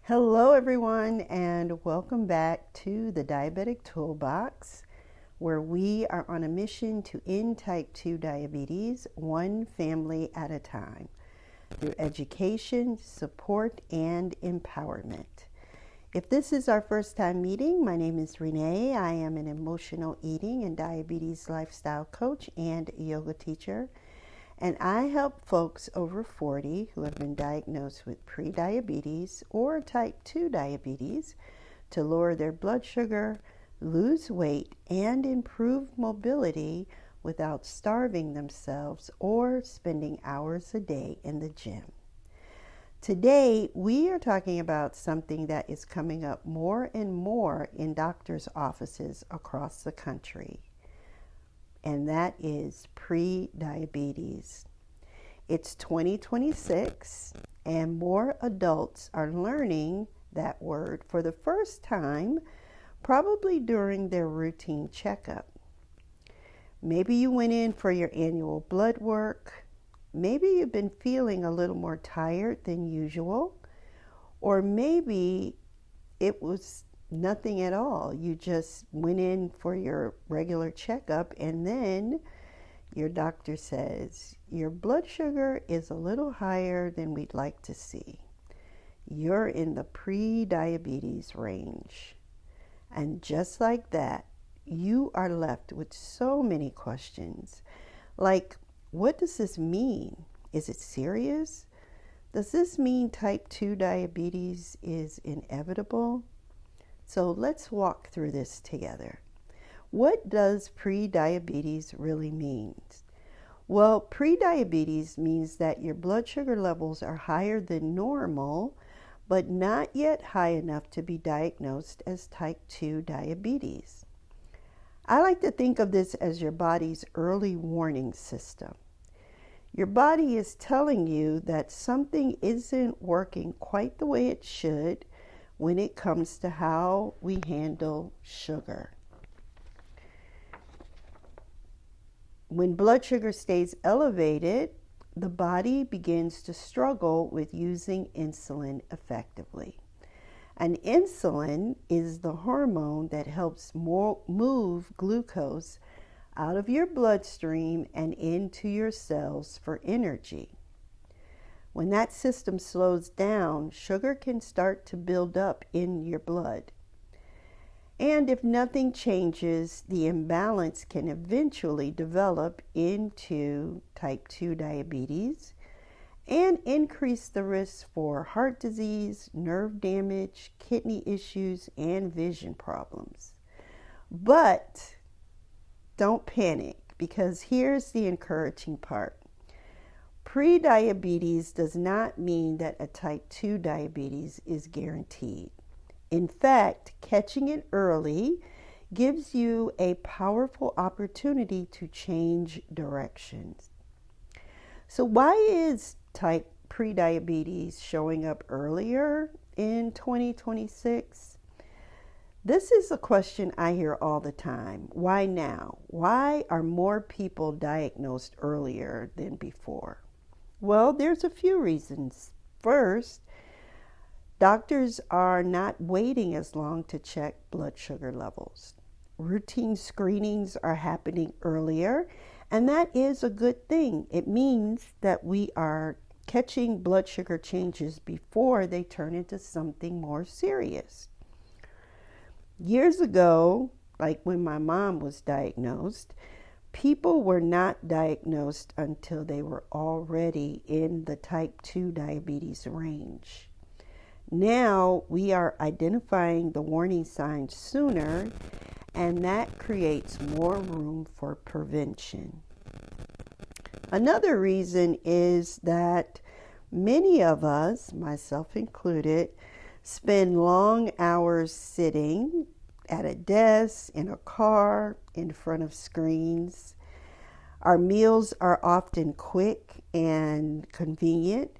Hello everyone, and welcome back to the Diabetic Toolbox, where we are on a mission to end type 2 diabetes one family at a time through education, support, and empowerment. If this is our first time meeting, my name is Renee. I am an emotional eating and diabetes lifestyle coach and yoga teacher. And I help folks over 40 who have been diagnosed with prediabetes or type 2 diabetes to lower their blood sugar, lose weight, and improve mobility without starving themselves or spending hours a day in the gym. Today, we are talking about something that is coming up more and more in doctors' offices across the country. And that is prediabetes. It's 2026, and more adults are learning that word for the first time, probably during their routine checkup. Maybe you went in for your annual blood work. Maybe you've been feeling a little more tired than usual, or maybe it was nothing at all. You just went in for your regular checkup and then your doctor says, your blood sugar is a little higher than we'd like to see. You're in the pre-diabetes range. And just like that, you are left with so many questions. Like, what does this mean? Is it serious? Does this mean type 2 diabetes is inevitable? So let's walk through this together. What does prediabetes really mean? Well, prediabetes means that your blood sugar levels are higher than normal, but not yet high enough to be diagnosed as type 2 diabetes. I like to think of this as your body's early warning system. Your body is telling you that something isn't working quite the way it should when it comes to how we handle sugar. When blood sugar stays elevated, the body begins to struggle with using insulin effectively. And insulin is the hormone that helps move glucose out of your bloodstream and into your cells for energy. When that system slows down, sugar can start to build up in your blood. And if nothing changes, the imbalance can eventually develop into type 2 diabetes and increase the risk for heart disease, nerve damage, kidney issues, and vision problems. But don't panic, because here's the encouraging part. Prediabetes does not mean that a type 2 diabetes is guaranteed. In fact, catching it early gives you a powerful opportunity to change directions. So why is type prediabetes showing up earlier in 2026? This is a question I hear all the time. Why now? Why are more people diagnosed earlier than before? Well, there's a few reasons. First, doctors are not waiting as long to check blood sugar levels. Routine screenings are happening earlier, and that is a good thing. It means that we are catching blood sugar changes before they turn into something more serious. Years ago, like when my mom was diagnosed, people were not diagnosed until they were already in the type 2 diabetes range. Now we are identifying the warning signs sooner, and that creates more room for prevention. Another reason is that many of us, myself included, spend long hours sitting at a desk, in a car, in front of screens. Our meals are often quick and convenient,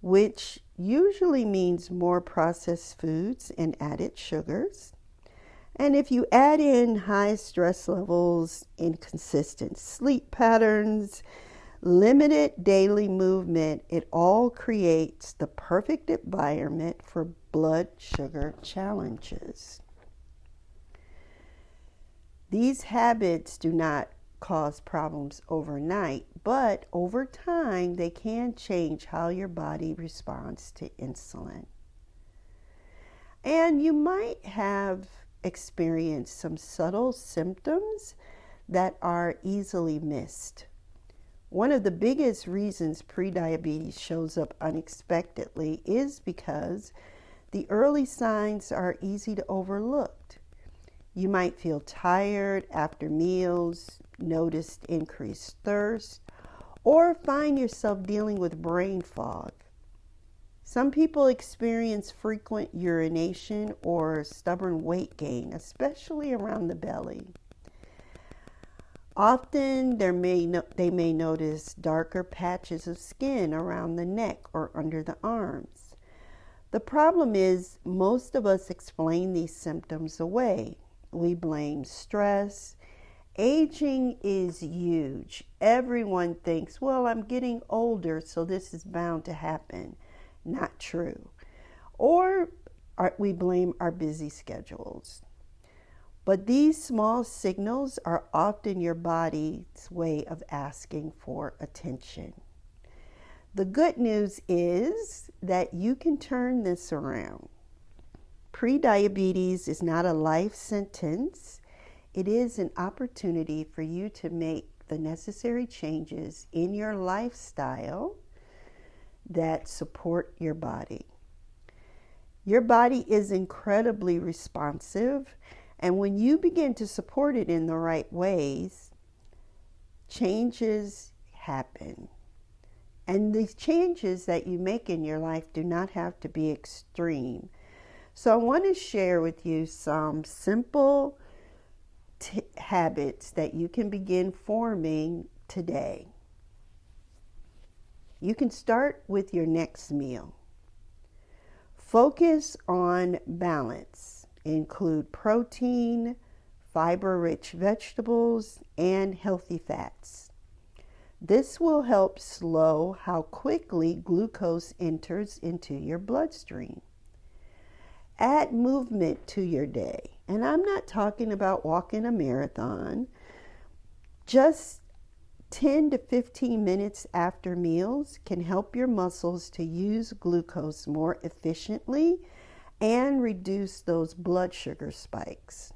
which usually means more processed foods and added sugars. And if you add in high stress levels, inconsistent sleep patterns, Limited daily movement, it all creates the perfect environment for blood sugar challenges. These habits do not cause problems overnight, but over time they can change how your body responds to insulin. And you might have experienced some subtle symptoms that are easily missed. One of the biggest reasons prediabetes shows up unexpectedly is because the early signs are easy to overlook. You might feel tired after meals, notice increased thirst, or find yourself dealing with brain fog. Some people experience frequent urination or stubborn weight gain, especially around the belly. Often they may notice darker patches of skin around the neck or under the arms. The problem is most of us explain these symptoms away. We blame stress. Aging is huge. Everyone thinks, well, I'm getting older, so this is bound to happen. Not true. Or we blame our busy schedules. But these small signals are often your body's way of asking for attention. The good news is that you can turn this around. Prediabetes is not a life sentence. It is an opportunity for you to make the necessary changes in your lifestyle that support your body. Your body is incredibly responsive, and when you begin to support it in the right ways, changes happen. And these changes that you make in your life do not have to be extreme. So I want to share with you some simple habits that you can begin forming today. You can start with your next meal. Focus on balance. Include protein, fiber-rich vegetables, and healthy fats. This will help slow how quickly glucose enters into your bloodstream. Add movement to your day. And I'm not talking about walking a marathon. Just 10 to 15 minutes after meals can help your muscles to use glucose more efficiently and reduce those blood sugar spikes.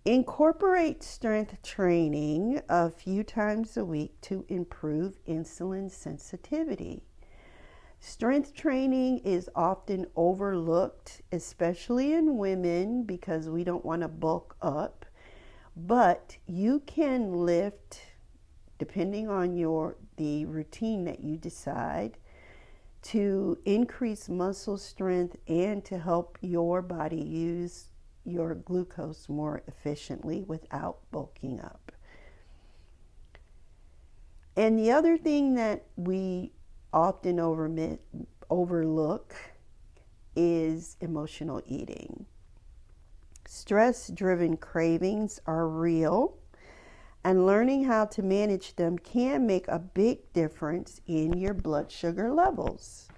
Incorporate strength training a few times a week to improve insulin sensitivity. Strength training is often overlooked, especially in women, because we don't want to bulk up. But you can lift, depending on the routine that you decide, to increase muscle strength and to help your body use your glucose more efficiently without bulking up. And the other thing that we often overlook is emotional eating. Stress-driven cravings are real, and learning how to manage them can make a big difference in your blood sugar levels.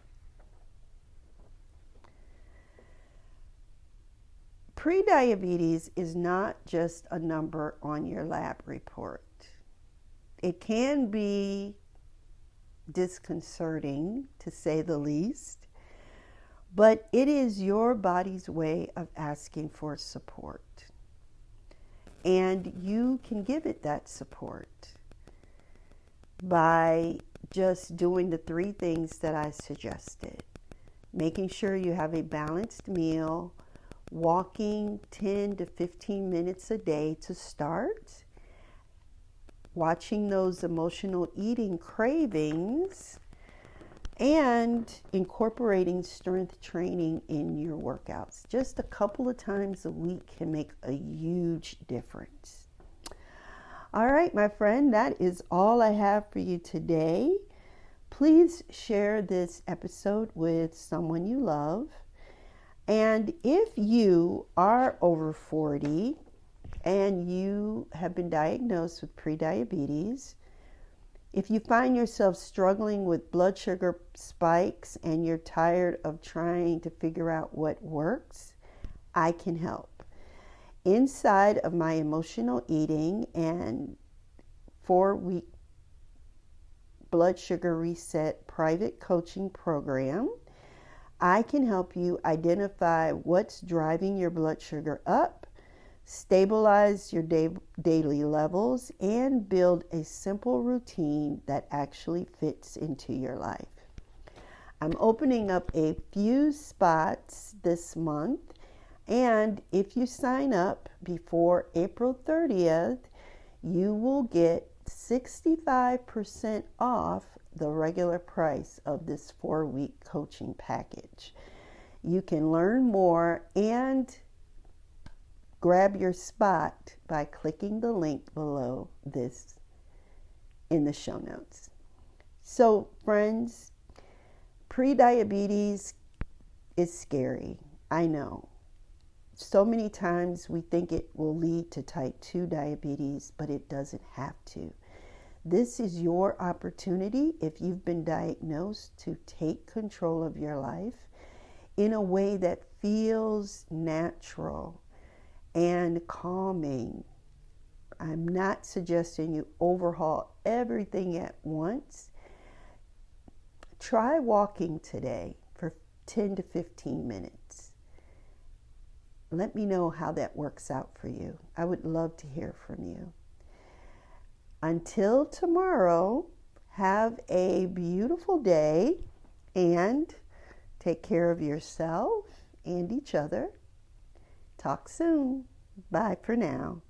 Prediabetes is not just a number on your lab report. It can be disconcerting, to say the least, but it is your body's way of asking for support. And you can give it that support by just doing the 3 things that I suggested. Making sure you have a balanced meal, walking 10 to 15 minutes a day to start, watching those emotional eating cravings, and incorporating strength training in your workouts. Just a couple of times a week can make a huge difference. All right, my friend, that is all I have for you today. Please share this episode with someone you love. And if you are over 40 and you have been diagnosed with prediabetes, If you find yourself struggling with blood sugar spikes and you're tired of trying to figure out what works, I can help. Inside of my emotional eating and 4-week blood sugar reset private coaching program, I can help you identify what's driving your blood sugar up, stabilize your daily levels, and build a simple routine that actually fits into your life. I'm opening up a few spots this month, and if you sign up before April 30th, you will get 65% off the regular price of this 4-week coaching package. You can learn more and grab your spot by clicking the link below this in the show notes. So, friends, prediabetes is scary. I know. So many times we think it will lead to type 2 diabetes, but it doesn't have to. This is your opportunity, if you've been diagnosed, to take control of your life in a way that feels natural and calming. I'm not suggesting you overhaul everything at once. Try walking today for 10 to 15 minutes. Let me know how that works out for you. I would love to hear from you. Until tomorrow, have a beautiful day and take care of yourself and each other. Talk soon. Bye for now.